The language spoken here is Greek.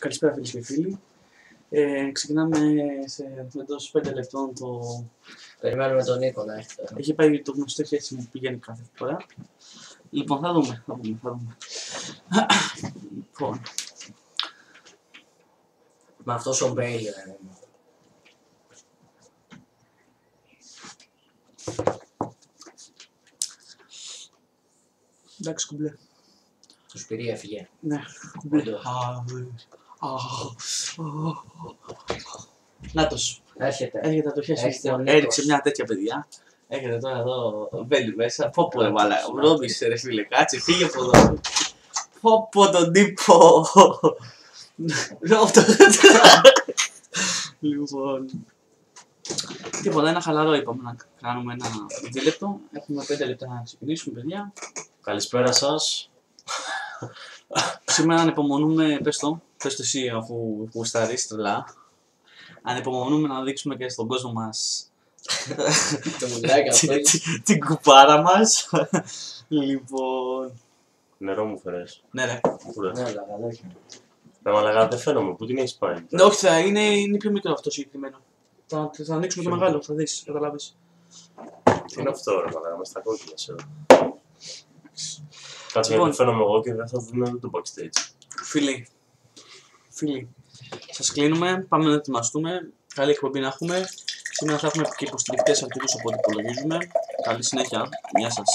Καλησπέρα φίλες και φίλοι. Ξεκινάμε εντός 5 λεπτών το... Περιμένουμε τον Νίκο να έρθει τώρα. Έχει πάει το γνωστό χέρι μου που πηγαίνει κάθε φορά. Λοιπόν, θα δούμε. Λοιπόν. Με αυτός ο Μπέιλι δεν είναι. Εντάξει, κουμπλέ. Τους πήρε έφυγε. Ναι, κουμπλέ. Νάτος. Έρχεται. Το χέρι Έρχεται ο μου. Νίκος. Έριξε μια τέτοια παιδιά. Έρχεται τώρα εδώ, μπαίνει μέσα. Πω ρε μαλά, βρώμησε ρε φίλε, κάτσε, φύγε από εδώ. Πω τον τύπο. Λοιπόν, τίποτα, ένα χαλαρό είπαμε να κάνουμε ένα δίλεπτο. Έχουμε 5 λεπτά να ξεκινήσουμε, παιδιά. Καλησπέρα σας. Σήμερα ανυπομονούμε, πες το εσύ αφού γουστάρεις τρελά. Ανυπομονούμε να δείξουμε και στον κόσμο μας Το μουντράκι αυτό. την κουπάρα μας. Λοιπόν, Νερό μου φέρες. ναι ρε. Πού ρε. Ναι, λαγαδόκια. Να μαλαγά δεν φαίνομαι. Πού την έχεις πάει. Ναι, όχι, είναι πιο μικρό αυτό συγκεκριμένο. Θα ανοίξουμε το Ποιο? μεγάλο, θα δεις, καταλάβεις. Τι είναι αυτό ρε μαλαγά, μες στα κόκκινα σε. Κάτσε Λοιπόν. γιατί φαίνομαι εγώ και δεν θα δούμε το backstage. Φίλοι, σας κλείνουμε, πάμε να ετοιμαστούμε. Καλή εκπομπή να έχουμε. Σήμερα θα έχουμε και υποστηρικτές αρκετούς από ό,τι υπολογίζουμε. Καλή συνέχεια. Γεια σας.